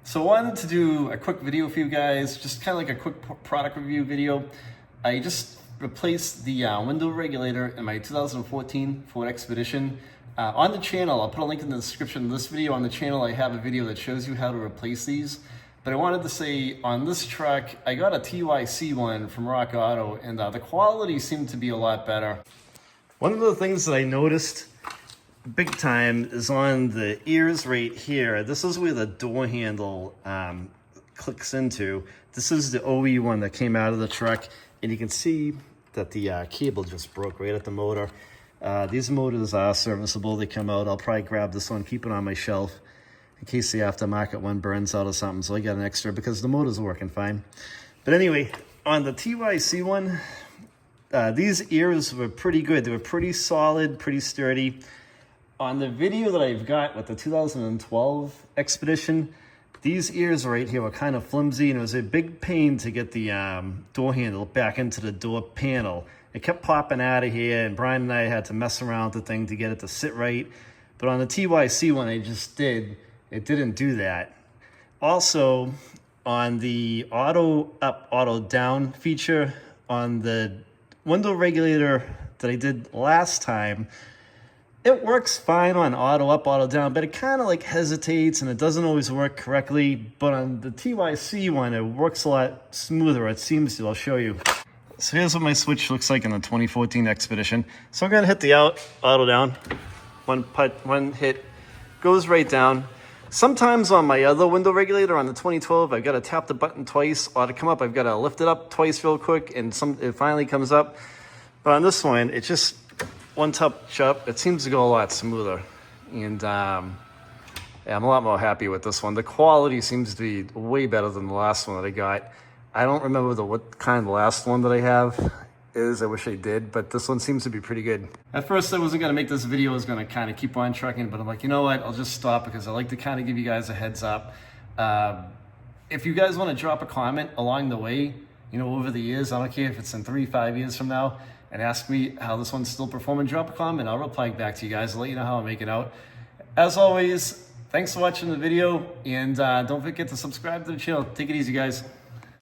So I wanted to do a quick video for you guys, just kind of like a quick product review video. I just replaced the window regulator in my 2014 Ford Expedition. On the channel, I'll put a link in the description of this video. On the channel, I have a video that shows you how to replace these. But I wanted to say, on this truck, I got a TYC one from Rock Auto, and the quality seemed to be a lot better. One of the things that I noticed big time is on the ears right here. This is where the door handle clicks into. This is the OE one that came out of the truck, and you can see that the cable just broke right at the motor. These motors are serviceable. They come out. I'll probably grab this one, keep it on my shelf in case the aftermarket one burns out or something, so I got an extra because the motor's working fine. But anyway, on the TYC one, these ears were pretty good. They were pretty solid, pretty sturdy. On the video that I've got with the 2012 Expedition, these ears right here were kind of flimsy, and it was a big pain to get the door handle back into the door panel. It kept popping out of here, and Brian and I had to mess around with the thing to get it to sit right. But on the TYC one I just did, it didn't do that. Also, on the auto up, auto down feature on the window regulator that I did last time, it works fine on auto up, auto down, but it kind of like hesitates and it doesn't always work correctly. But on the TYC one, it works a lot smoother. It seems to. I'll show you. So here's what my switch looks like in the 2014 Expedition. So I'm gonna hit the auto down. One hit goes right down. Sometimes on my other window regulator on the 2012, I've got to tap the button twice, or to come up, I've got to lift it up twice real quick, and it finally comes up. But on this one, it just one touch up, it seems to go a lot smoother. And yeah, I'm a lot more happy with this one. The quality seems to be way better than the last one that I got. I don't remember what kind of the last one that I have is. I wish I did, but this one seems to be pretty good. At first I wasn't gonna make this video, I was gonna kind of keep on trucking, but I'm like, you know what, I'll just stop because I like to kind of give you guys a heads up. If you guys want to drop a comment along the way, you know, over the years, I don't care if it's in 3-5 years from now, and ask me how this one's still performing, drop a comment. I'll reply back to you guys. I'll let you know how I make it out. As always, thanks for watching the video, and don't forget to subscribe to the channel. Take it easy, guys.